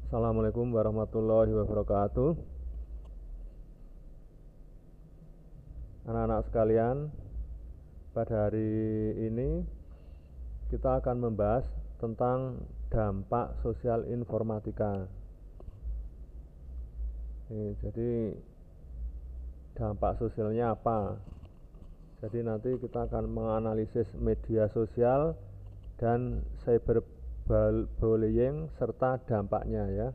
Assalamualaikum warahmatullahi wabarakatuh. Anak-anak sekalian, pada hari ini kita akan membahas tentang dampak sosial informatika. Jadi dampak sosialnya apa? Jadi nanti kita akan menganalisis media sosial dan cyberbullying serta dampaknya ya.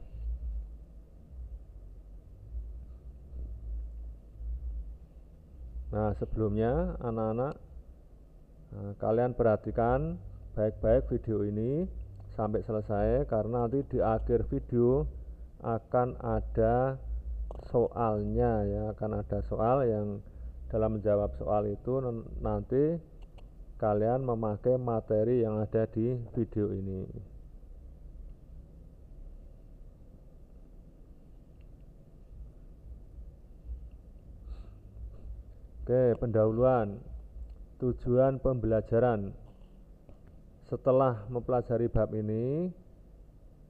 Nah, sebelumnya anak-anak, kalian perhatikan baik-baik video ini sampai selesai, karena nanti di akhir video akan ada soalnya ya, akan ada soal yang dalam menjawab soal itu nanti kalian memakai materi yang ada di video ini. Oke, pendahuluan. Tujuan pembelajaran. Setelah mempelajari bab ini,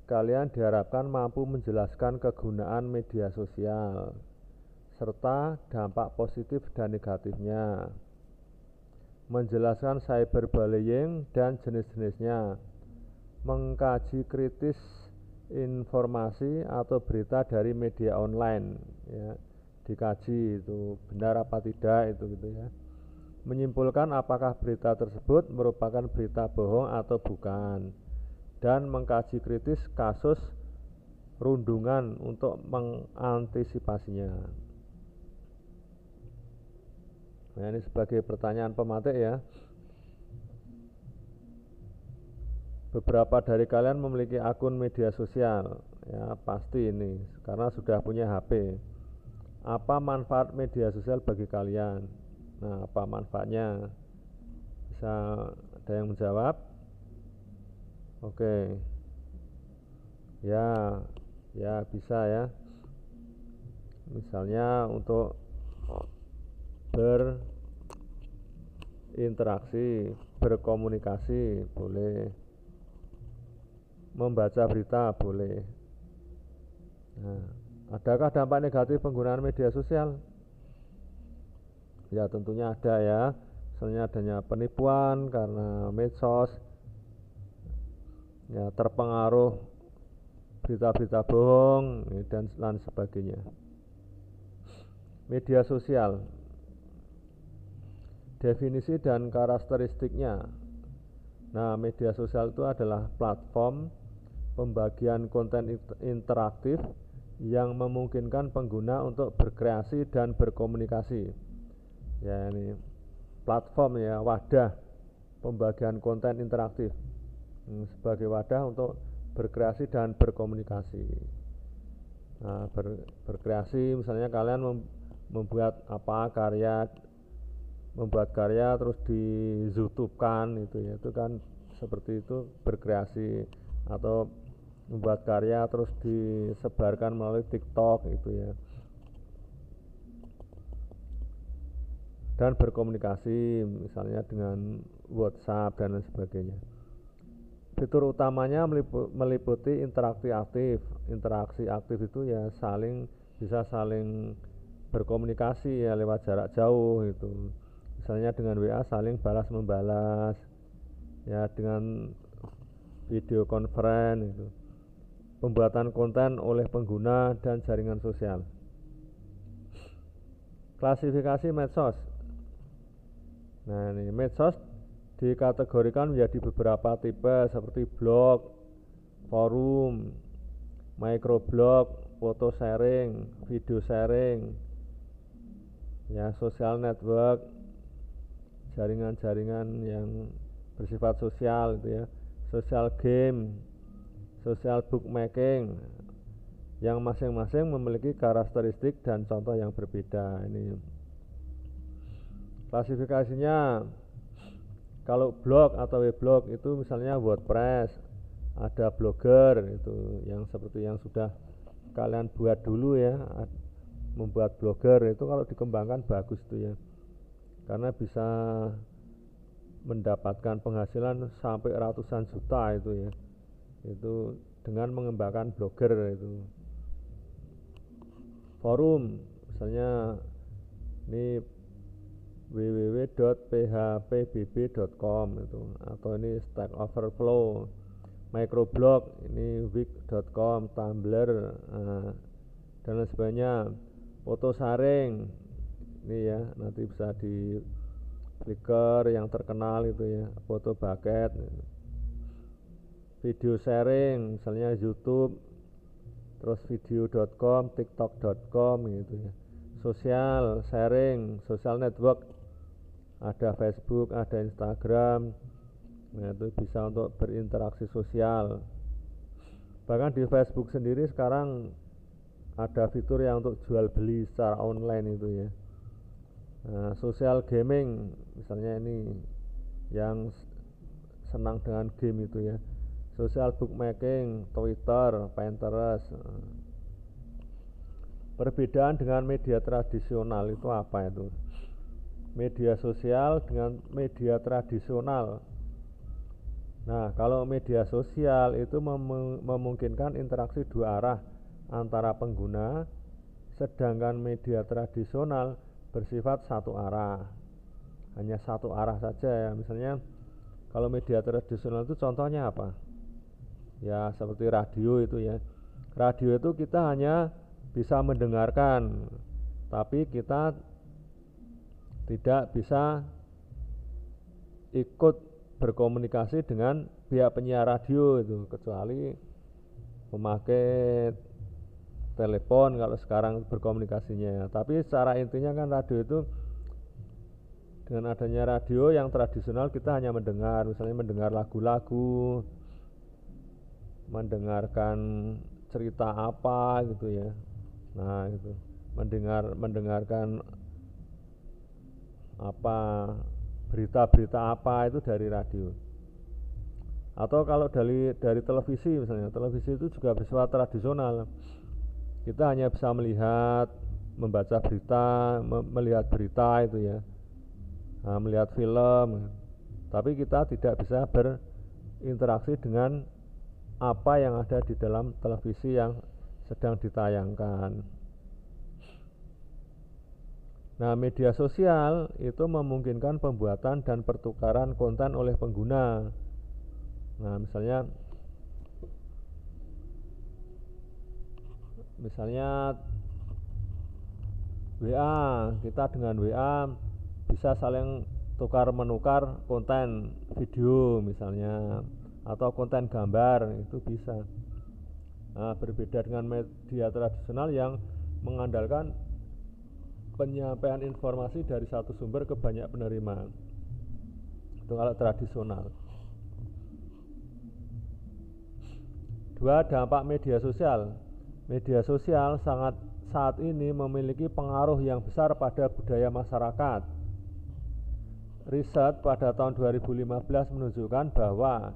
kalian diharapkan mampu menjelaskan kegunaan media sosial serta dampak positif dan negatifnya, menjelaskan cyberbullying dan jenis-jenisnya, mengkaji kritis informasi atau berita dari media online ya, dikaji itu benar apa tidak itu gitu ya, menyimpulkan apakah berita tersebut merupakan berita bohong atau bukan, dan mengkaji kritis kasus rundungan untuk mengantisipasinya. Nah, ini sebagai pertanyaan pematik ya. Beberapa dari kalian memiliki akun media sosial ya, pasti ini karena sudah punya HP. Apa manfaat media sosial bagi kalian? Nah, apa manfaatnya? Bisa ada yang menjawab? Oke. Ya bisa ya. Misalnya untuk berinteraksi, berkomunikasi boleh, membaca berita boleh. Nah, adakah dampak negatif penggunaan media sosial? Ya tentunya ada ya. Misalnya adanya penipuan karena medsos, ya terpengaruh berita-berita bohong dan lain sebagainya. Media sosial, definisi dan karakteristiknya. Nah, media sosial itu adalah platform pembagian konten interaktif yang memungkinkan pengguna untuk berkreasi dan berkomunikasi. Ya, ini platform ya, wadah pembagian konten interaktif sebagai wadah untuk berkreasi dan berkomunikasi. Nah, berkreasi misalnya kalian membuat karya terus di YouTube-kan itu ya, itu kan seperti itu berkreasi, atau membuat karya terus disebarkan melalui TikTok itu ya, dan berkomunikasi misalnya dengan WhatsApp dan lain sebagainya. Fitur utamanya meliputi interaksi aktif itu ya bisa saling berkomunikasi ya lewat jarak jauh itu, misalnya dengan WA saling balas membalas ya, dengan video conference itu, pembuatan konten oleh pengguna dan jaringan sosial. Klasifikasi medsos. Nah, ini medsos dikategorikan menjadi beberapa tipe seperti blog, forum, microblog, foto sharing, video sharing, ya, social network, jaringan-jaringan yang bersifat sosial itu ya, social game, social bookmaking, yang masing-masing memiliki karakteristik dan contoh yang berbeda. Ini klasifikasinya. Kalau blog atau weblog itu misalnya WordPress, ada Blogger itu yang seperti yang sudah kalian buat dulu ya. Membuat Blogger itu kalau dikembangkan bagus itu ya, karena bisa mendapatkan penghasilan sampai ratusan juta itu ya. Itu dengan mengembangkan blogger itu. Forum, misalnya ini www.phpbb.com itu, atau ini Stack Overflow, microblog, ini wix.com, Tumblr, dan lain sebagainya. Foto sharing, ini ya nanti bisa di Flickr yang terkenal itu ya, foto bucket. Video sharing, misalnya YouTube, terus video.com, tiktok.com gitu ya. Sosial sharing, social network, ada Facebook, ada Instagram. Nah, itu bisa untuk berinteraksi sosial. Bahkan di Facebook sendiri sekarang ada fitur yang untuk jual beli secara online itu ya. Nah, social gaming, misalnya ini yang senang dengan game itu ya. Social bookmaking, Twitter, Pinterest. Perbedaan dengan media tradisional itu apa itu? Media sosial dengan media tradisional. Nah, kalau media sosial itu memungkinkan interaksi dua arah antara pengguna, sedangkan media tradisional bersifat satu arah. Hanya satu arah saja ya. Misalnya kalau media tradisional itu contohnya apa? Ya seperti radio itu ya. Radio itu kita hanya bisa mendengarkan, tapi kita tidak bisa ikut berkomunikasi dengan pihak penyiar radio itu, kecuali memakai telepon kalau sekarang berkomunikasinya. Tapi secara intinya kan radio itu, dengan adanya radio yang tradisional kita hanya mendengar, misalnya mendengar lagu-lagu, mendengarkan cerita apa gitu ya. Nah itu mendengarkan apa, berita-berita apa itu dari radio. Atau kalau dari televisi, misalnya televisi itu juga bersifat tradisional. Kita hanya bisa melihat, membaca berita, melihat berita itu ya, nah, melihat film, tapi kita tidak bisa berinteraksi dengan apa yang ada di dalam televisi yang sedang ditayangkan. Nah, media sosial itu memungkinkan pembuatan dan pertukaran konten oleh pengguna. Nah, misalnya WA, kita dengan WA bisa saling tukar menukar konten video misalnya, atau konten gambar, itu bisa. Nah, berbeda dengan media tradisional yang mengandalkan penyampaian informasi dari satu sumber ke banyak penerima. Itu kalau tradisional. Dua, dampak media sosial. Media sosial saat ini memiliki pengaruh yang besar pada budaya masyarakat. Riset pada tahun 2015 menunjukkan bahwa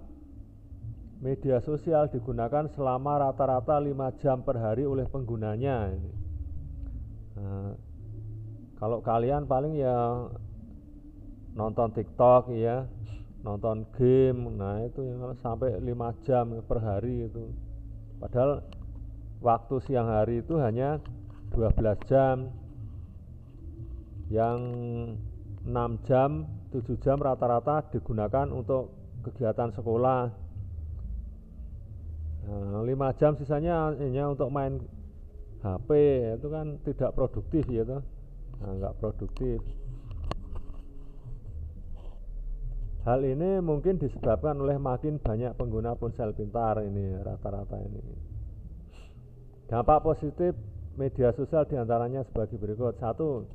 media sosial digunakan selama rata-rata 5 jam per hari oleh penggunanya. Nah, kalau kalian paling ya nonton TikTok ya, nonton game, nah itu yang sampai 5 jam per hari itu. Padahal waktu siang hari itu hanya 12 jam, yang 6 jam, 7 jam rata-rata digunakan untuk kegiatan sekolah. Nah, 5 jam sisanya hanya untuk main HP, itu kan tidak produktif ya toh. Nah, enggak produktif. Hal ini mungkin disebabkan oleh makin banyak pengguna ponsel pintar ini rata-rata ini. Dampak positif media sosial diantaranya sebagai berikut. 1.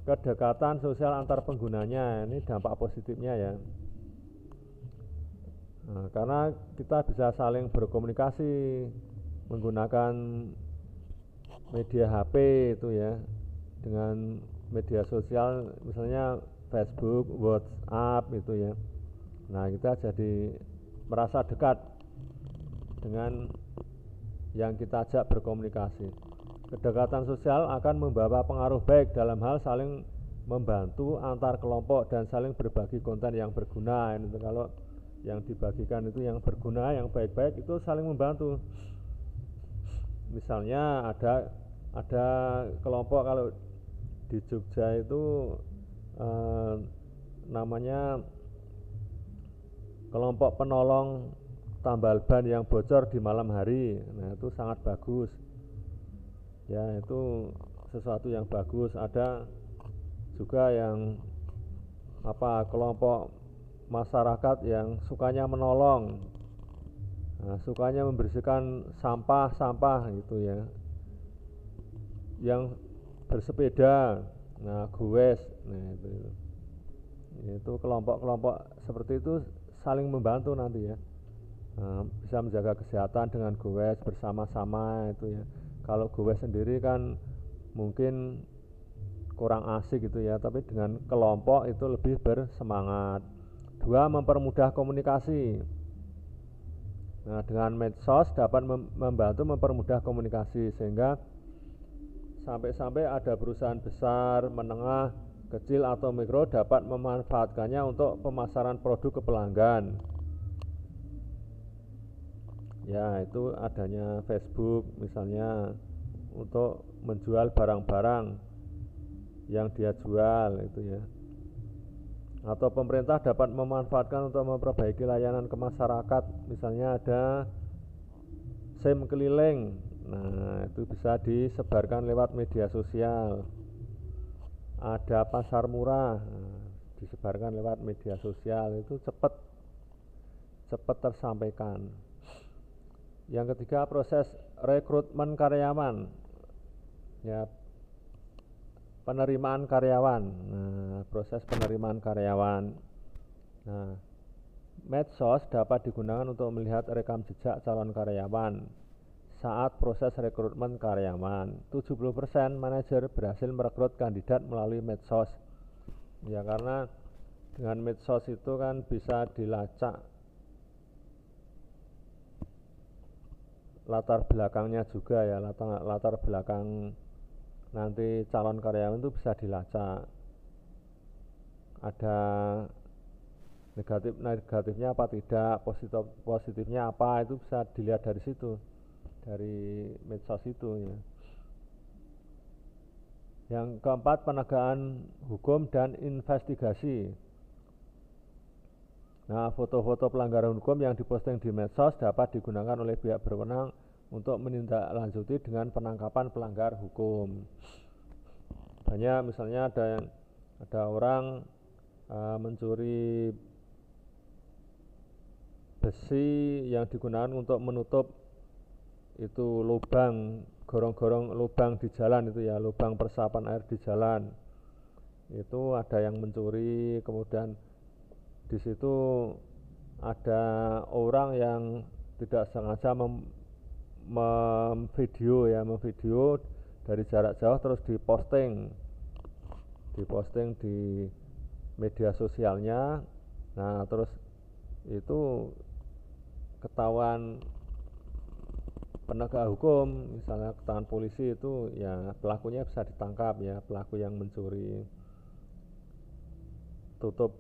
Kedekatan sosial antar penggunanya, ini dampak positifnya ya. Nah, karena kita bisa saling berkomunikasi menggunakan media HP itu ya, dengan media sosial misalnya Facebook, WhatsApp itu ya. Nah, kita jadi merasa dekat dengan yang kita ajak berkomunikasi. Kedekatan sosial akan membawa pengaruh baik dalam hal saling membantu antar kelompok dan saling berbagi konten yang berguna. Itu kalau yang dibagikan itu yang berguna, yang baik-baik, itu saling membantu. Misalnya ada kelompok, kalau di Jogja itu namanya kelompok penolong tambal ban yang bocor di malam hari. Nah, itu sangat bagus. Ya, itu sesuatu yang bagus. Ada juga yang kelompok masyarakat yang sukanya menolong. Nah, sukanya membersihkan sampah-sampah gitu ya. Yang bersepeda, nah goes, nah itu kelompok-kelompok seperti itu saling membantu nanti ya. Bisa menjaga kesehatan dengan goes bersama-sama itu ya. Kalau goes sendiri kan mungkin kurang asik gitu ya, tapi dengan kelompok itu lebih bersemangat. 2, mempermudah komunikasi. Nah, dengan medsos dapat membantu mempermudah komunikasi, sehingga sampai-sampai ada perusahaan besar, menengah, kecil atau mikro dapat memanfaatkannya untuk pemasaran produk ke pelanggan. Ya, itu adanya Facebook misalnya untuk menjual barang-barang yang dia jual itu ya. Atau pemerintah dapat memanfaatkan untuk memperbaiki layanan ke masyarakat, misalnya ada SIM keliling. Nah, itu bisa disebarkan lewat media sosial. Ada pasar murah, disebarkan lewat media sosial, itu cepat tersampaikan. Yang ketiga, proses rekrutmen karyawan. Ya, penerimaan karyawan. Nah, proses penerimaan karyawan. Nah, medsos dapat digunakan untuk melihat rekam jejak calon karyawan saat proses rekrutmen karyawan. 70% manajer berhasil merekrut kandidat melalui medsos. Ya, karena dengan medsos itu kan bisa dilacak latar belakangnya juga ya, latar belakang nanti calon karyawan itu bisa dilacak. Ada negatifnya apa tidak, positifnya apa, itu bisa dilihat dari situ, dari medsos itu ya. Yang keempat, penegakan hukum dan investigasi. Nah, foto-foto pelanggaran hukum yang diposting di medsos dapat digunakan oleh pihak berwenang untuk menindaklanjuti dengan penangkapan pelanggar hukum. Banyak, misalnya ada orang mencuri besi yang digunakan untuk menutup itu lubang, gorong-gorong lubang di jalan itu ya, lubang persapan air di jalan. Itu ada yang mencuri, kemudian di situ ada orang yang tidak sengaja memvideo dari jarak jauh, terus diposting di media sosialnya. Nah, terus itu ketahuan penegak hukum, misalnya ketahuan polisi, itu ya pelakunya bisa ditangkap ya, pelaku yang mencuri tutup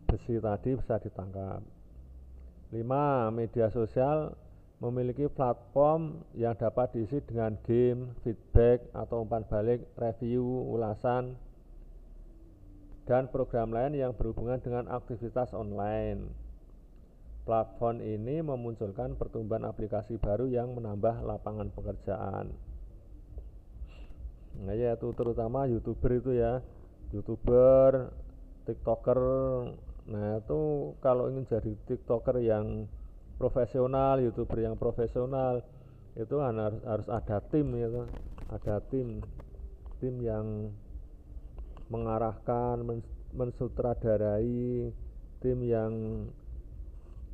besi tadi bisa ditangkap. 5, media sosial memiliki platform yang dapat diisi dengan game, feedback atau umpan balik, review, ulasan, dan program lain yang berhubungan dengan aktivitas online. Platform ini memunculkan pertumbuhan aplikasi baru yang menambah lapangan pekerjaan. Nah, yaitu terutama YouTuber itu ya, YouTuber, TikToker. Nah, itu kalau ingin jadi TikToker yang profesional, YouTuber yang profesional, itu harus ada tim gitu. Ada tim yang mengarahkan, mensutradarai, tim yang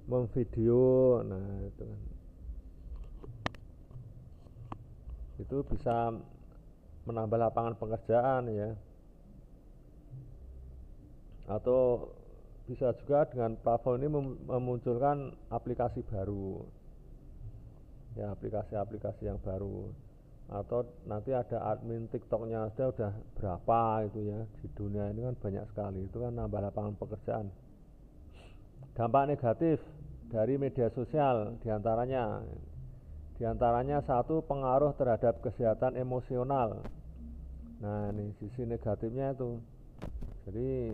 memvideo. Nah, itu kan, itu bisa menambah lapangan pekerjaan ya. Atau bisa juga dengan platform ini memunculkan aplikasi baru ya, aplikasi-aplikasi yang baru. Atau nanti ada admin TikToknya udah berapa itu ya, di dunia ini kan banyak sekali, itu kan nambah lapangan pekerjaan. Dampak negatif dari media sosial diantaranya satu, pengaruh terhadap kesehatan emosional. Nah ini sisi negatifnya itu, jadi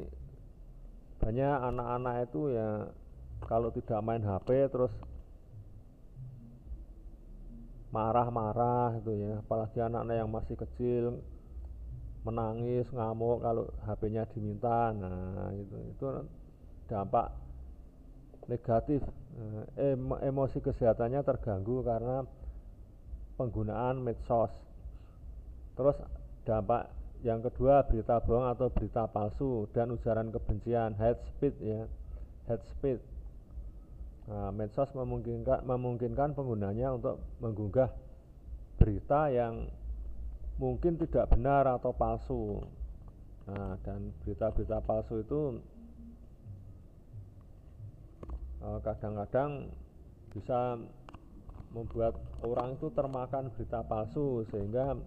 banyak anak-anak itu ya kalau tidak main HP terus marah-marah itu ya, apalagi anak-anak yang masih kecil menangis, ngamuk kalau HP-nya diminta. Nah itu dampak negatif. Emosi kesehatannya terganggu karena penggunaan medsos. Terus dampak yang kedua, berita bohong atau berita palsu dan ujaran kebencian, hate speech ya, hate speech. Nah, medsos memungkinkan penggunanya untuk menggugah berita yang mungkin tidak benar atau palsu. Nah, dan berita-berita palsu itu kadang-kadang bisa membuat orang itu termakan berita palsu sehingga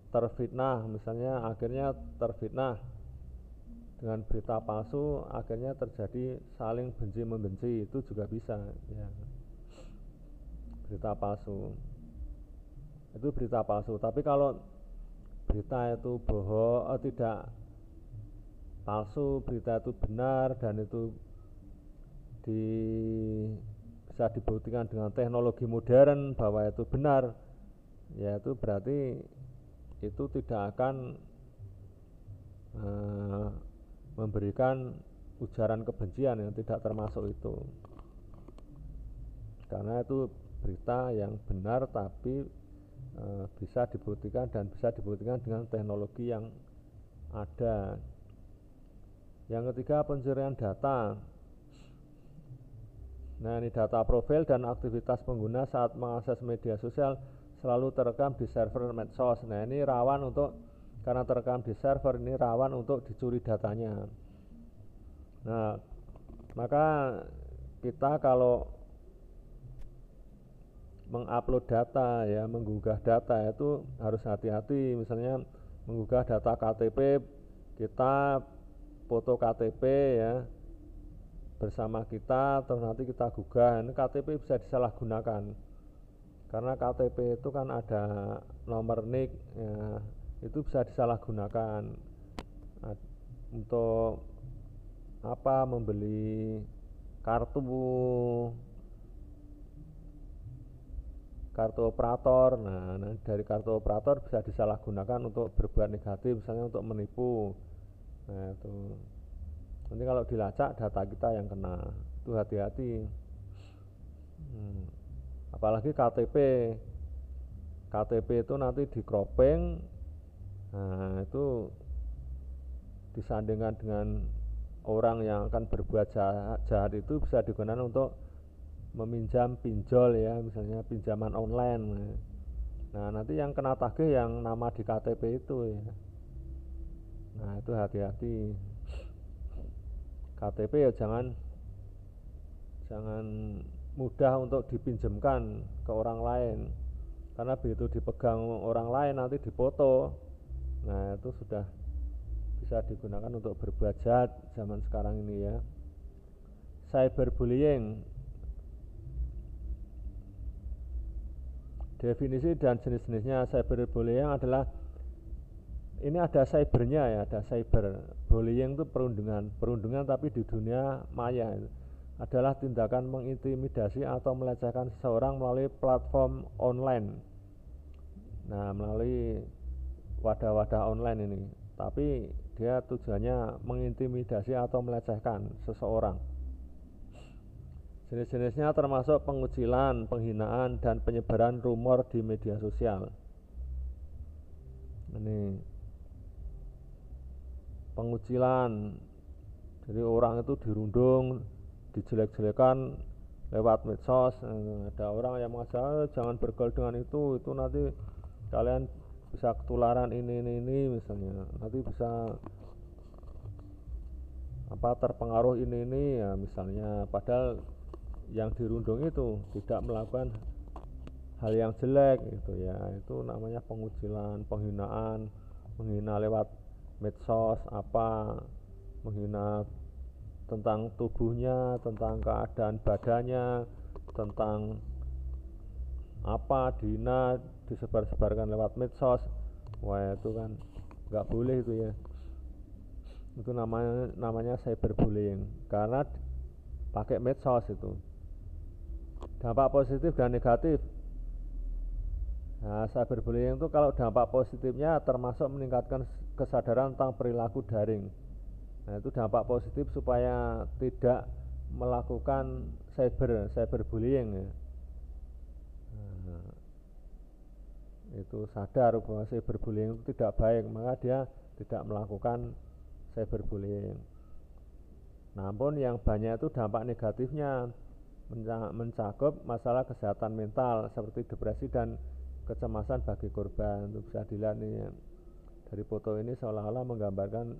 terfitnah, misalnya akhirnya terfitnah dengan berita palsu, akhirnya terjadi saling benci membenci, itu juga bisa ya. Berita palsu itu berita palsu, tapi kalau berita itu bohong, tidak palsu, berita itu benar dan itu bisa dibuktikan dengan teknologi modern bahwa itu benar, ya itu berarti itu tidak akan memberikan ujaran kebencian yang tidak termasuk itu, karena itu berita yang benar tapi bisa dibuktikan dan bisa dibuktikan dengan teknologi yang ada. Yang ketiga, pencurian data. Nah ini data profil dan aktivitas pengguna saat mengakses media sosial selalu terekam di server medsos. Nah ini rawan untuk, karena terekam di server ini rawan untuk dicuri datanya. Nah maka kita kalau mengupload data ya, menggugah data itu harus hati-hati. Misalnya menggugah data KTP, kita foto KTP ya bersama kita, terus nanti kita gugah, ini KTP bisa disalahgunakan karena KTP itu kan ada nomor NIK ya, itu bisa disalahgunakan untuk apa, membeli kartu operator. Nah dari kartu operator bisa disalahgunakan untuk berbuat negatif, misalnya untuk menipu. Nah itu nanti kalau dilacak data kita yang kena, itu hati-hati. Apalagi KTP itu nanti di cropping, nah itu disandingkan dengan orang yang akan berbuat jahat itu bisa digunakan untuk meminjam pinjol ya, misalnya pinjaman online. Nah nanti yang kena tagih yang nama di KTP itu ya. Nah itu hati-hati. KTP ya jangan mudah untuk dipinjamkan ke orang lain, karena begitu dipegang orang lain nanti dipoto. Nah itu sudah bisa digunakan untuk berbuat jahat zaman sekarang ini ya. Cyberbullying. Definisi dan jenis-jenisnya cyberbullying adalah, ini ada cybernya ya, ada cyber. Bullying itu perundungan tapi di dunia maya. Adalah tindakan mengintimidasi atau melecehkan seseorang melalui platform online. Nah melalui wadah-wadah online ini, tapi dia tujuannya mengintimidasi atau melecehkan seseorang. Jenis-jenisnya termasuk pengucilan, penghinaan, dan penyebaran rumor di media sosial. Ini pengucilan, jadi orang itu dirundung, dijelek-jelekan lewat medsos. Ada orang yang mengatakan jangan bergaul dengan itu nanti kalian bisa ketularan ini misalnya, nanti bisa terpengaruh ini ya misalnya, padahal yang dirundung itu tidak melakukan hal yang jelek gitu ya. Itu namanya pengucilan, menghina lewat medsos, menghina tentang tubuhnya, tentang keadaan badannya, tentang apa dina disebar-sebarkan lewat medsos. Wah itu kan nggak boleh itu ya. Itu namanya cyberbullying karena pakai medsos itu. Dampak positif dan negatif. Nah, cyberbullying itu kalau dampak positifnya termasuk meningkatkan kesadaran tentang perilaku daring. Nah, itu dampak positif supaya tidak melakukan cyberbullying ya. Nah, itu sadar bahwa cyberbullying itu tidak baik, maka dia tidak melakukan cyberbullying. Namun yang banyak itu dampak negatifnya mencakup masalah kesehatan mental seperti depresi dan kecemasan bagi korban. Itu bisa dilihat nih ya. Dari foto ini seolah-olah menggambarkan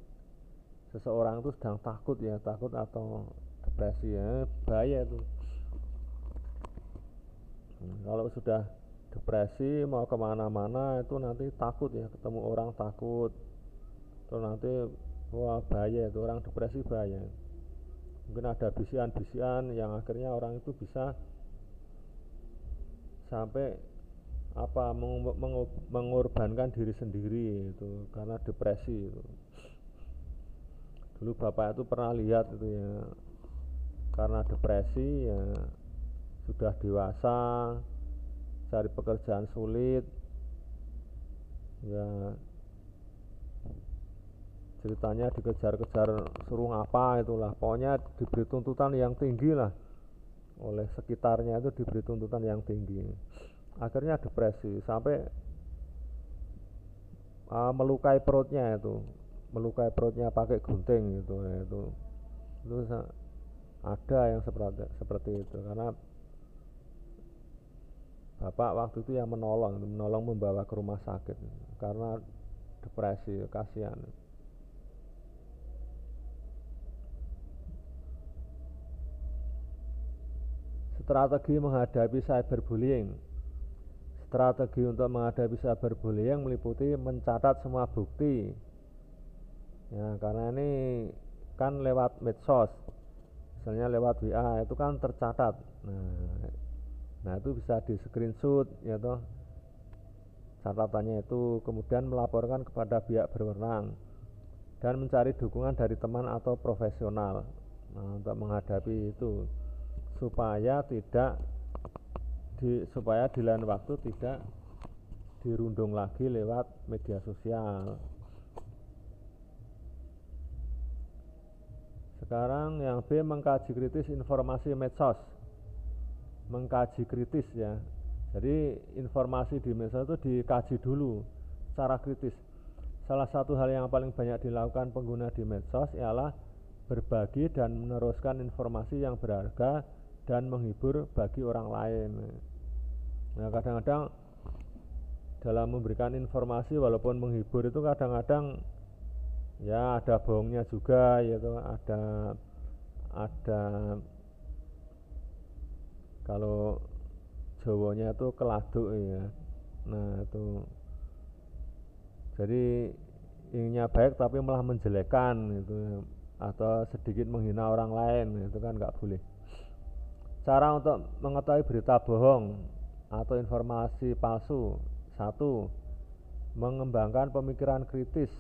seseorang itu sedang takut ya, takut atau depresi ya, bahaya itu. Kalau sudah depresi mau kemana-mana itu nanti takut ya, ketemu orang takut, terus nanti wah bahaya itu, orang depresi bahaya. Mungkin ada bisian-bisian yang akhirnya orang itu bisa sampai apa mengorbankan diri sendiri itu karena depresi itu. Dulu bapak itu pernah lihat itu ya, karena depresi ya sudah dewasa, cari pekerjaan sulit ya, ceritanya dikejar-kejar suruh ngapa itulah, pokoknya diberi tuntutan yang tinggi lah oleh sekitarnya, itu diberi tuntutan yang tinggi, akhirnya depresi sampai melukai perutnya pakai gunting gitu ya, itu ada yang seperti itu karena bapak waktu itu yang menolong membawa ke rumah sakit karena depresi, kasihan. Strategi menghadapi cyberbullying. Strategi untuk menghadapi cyberbullying meliputi mencatat semua bukti. Ya, karena ini kan lewat medsos, misalnya lewat WA itu kan tercatat. Nah itu bisa di screenshot ya toh catatannya itu, kemudian melaporkan kepada pihak berwenang dan mencari dukungan dari teman atau profesional untuk menghadapi itu supaya di lain waktu tidak dirundung lagi lewat media sosial. Sekarang yang B, mengkaji kritis informasi medsos. Mengkaji kritis ya, jadi informasi di medsos itu dikaji dulu secara kritis. Salah satu hal yang paling banyak dilakukan pengguna di medsos ialah berbagi dan meneruskan informasi yang berharga dan menghibur bagi orang lain. Nah kadang-kadang dalam memberikan informasi walaupun menghibur itu kadang-kadang ya ada bohongnya juga, yaitu ada kalau Jawanya itu keladuk ya. Nah itu jadi inginnya baik tapi malah menjelekkan gitu, atau sedikit menghina orang lain, itu kan nggak boleh. Cara untuk mengetahui berita bohong atau informasi palsu: 1. Mengembangkan pemikiran kritis.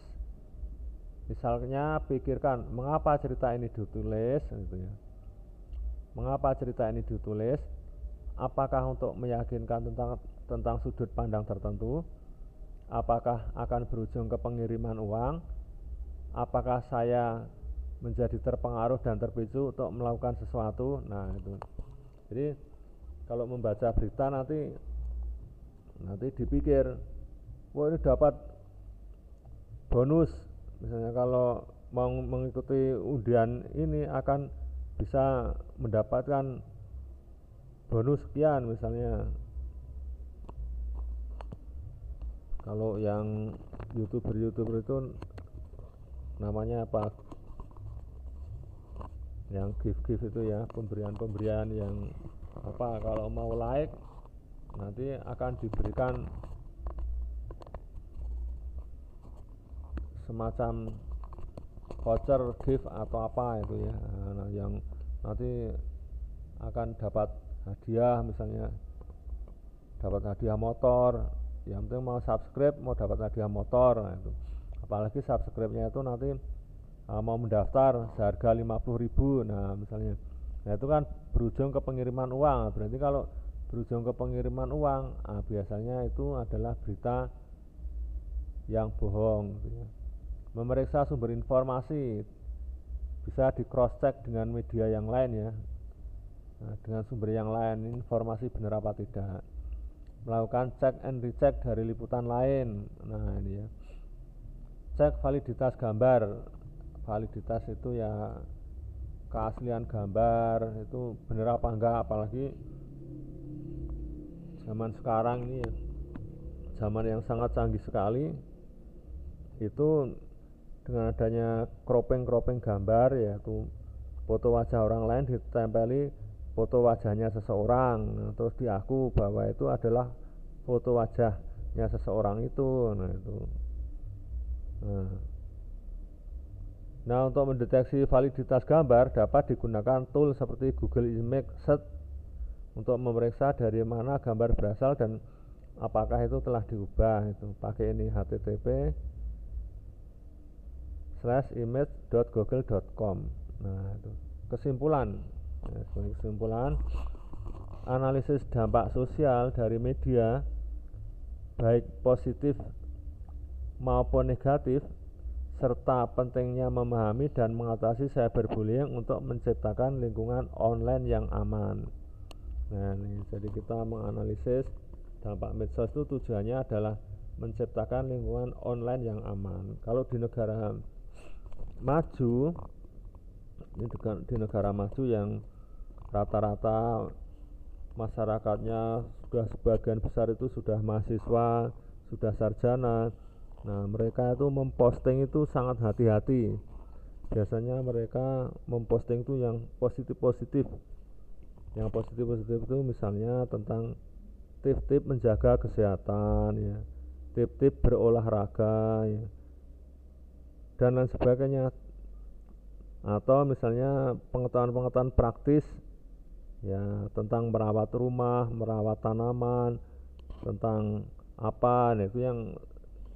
Misalnya pikirkan mengapa cerita ini ditulis gitu ya. Mengapa cerita ini ditulis? Apakah untuk meyakinkan tentang sudut pandang tertentu? Apakah akan berujung ke pengiriman uang? Apakah saya menjadi terpengaruh dan terpicu untuk melakukan sesuatu? Nah itu. Jadi kalau membaca berita nanti dipikir, wah ini dapat bonus, misalnya kalau mau mengikuti undian ini akan bisa mendapatkan bonus sekian misalnya. Kalau yang youtuber itu namanya apa, yang gift itu ya, pemberian yang apa, kalau mau like nanti akan diberikan semacam voucher gift atau apa itu ya. Nah, yang nanti akan dapat hadiah, misalnya dapat hadiah motor, yang penting mau subscribe mau dapat hadiah motor. Nah, itu apalagi subscribe-nya itu nanti mau mendaftar seharga 50.000. Nah misalnya, nah itu kan berujung ke pengiriman uang. Berarti kalau berujung ke pengiriman uang, biasanya itu adalah berita yang bohong gitu ya. Memeriksa sumber informasi bisa di cross check dengan media yang lain ya. Nah, dengan sumber yang lain informasi benar apa tidak. Melakukan check and recheck dari liputan lain. Nah ini ya, cek validitas gambar. Validitas itu ya keaslian gambar itu benar apa enggak, apalagi zaman sekarang ini ya, zaman yang sangat canggih sekali. Itu dengan adanya cropping gambar, yaitu foto wajah orang lain ditempeli foto wajahnya seseorang, nah, terus diaku bahwa itu adalah foto wajahnya seseorang itu. Nah, untuk mendeteksi validitas gambar dapat digunakan tool seperti Google Image Search untuk memeriksa dari mana gambar berasal dan apakah itu telah diubah. Itu pakai ini http://image.google.com. Nah, itu kesimpulan. Nah, sebagai kesimpulan, analisis dampak sosial dari media baik positif maupun negatif, serta pentingnya memahami dan mengatasi cyberbullying untuk menciptakan lingkungan online yang aman. Nah, ini jadi kita menganalisis dampak medsos itu tujuannya adalah menciptakan lingkungan online yang aman. Kalau di negara maju, di negara maju yang rata-rata masyarakatnya sudah sebagian besar itu sudah mahasiswa, sudah sarjana. Nah, mereka itu memposting itu sangat hati-hati. Biasanya mereka memposting itu yang positif-positif. Yang positif-positif itu misalnya tentang tip-tip menjaga kesehatan ya, tip-tip berolahraga ya, dan lain sebagainya. Atau misalnya pengetahuan-pengetahuan praktis ya, tentang merawat rumah, merawat tanaman, tentang apa, nah itu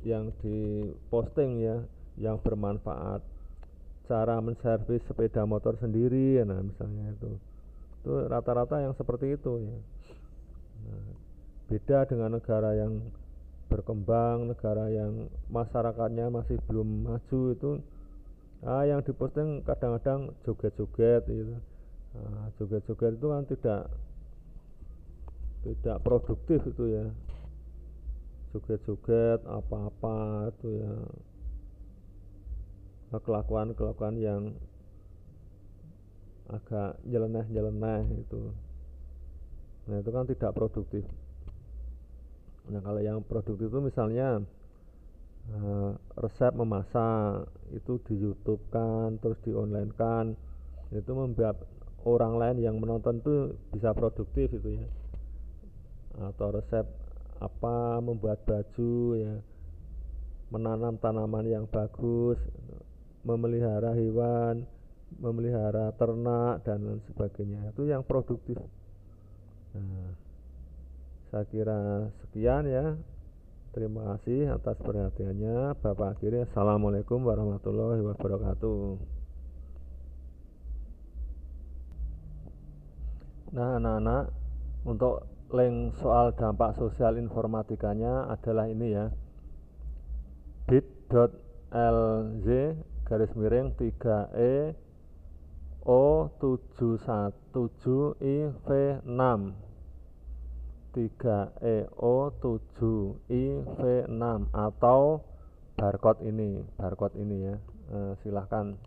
yang diposting ya, yang bermanfaat. Cara menservis sepeda motor sendiri, nah misalnya itu rata-rata yang seperti itu ya. Nah, beda dengan negara yang berkembang, negara yang masyarakatnya masih belum maju itu, yang diposting kadang-kadang joget-joget gitu. Joget-joget itu kan tidak produktif itu ya. Joget-joget apa-apa itu ya, kelakuan yang agak nyeleneh itu. Nah, itu kan tidak produktif. Nah, kalau yang produktif itu misalnya resep memasak itu di YouTube kan, terus di online kan, itu membuat orang lain yang menonton itu bisa produktif itu ya. Atau resep apa, membuat baju ya, menanam tanaman yang bagus, memelihara hewan, memelihara ternak dan lain sebagainya, itu yang produktif. Nah, saya kira sekian ya. Terima kasih atas perhatiannya. Bapak akhiri, assalamualaikum warahmatullahi wabarakatuh. Nah, anak-anak, untuk link soal dampak sosial informatikanya adalah ini ya, bit.lz/3e O717IV6 3EO7IV6 atau barcode ini ya. Silahkan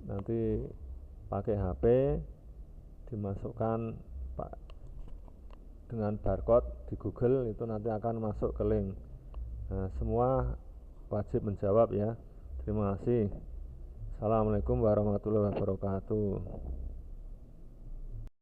nanti pakai HP dimasukkan dengan barcode di Google, itu nanti akan masuk ke link. Nah, semua wajib menjawab ya. Terima kasih. Assalamualaikum warahmatullahi wabarakatuh.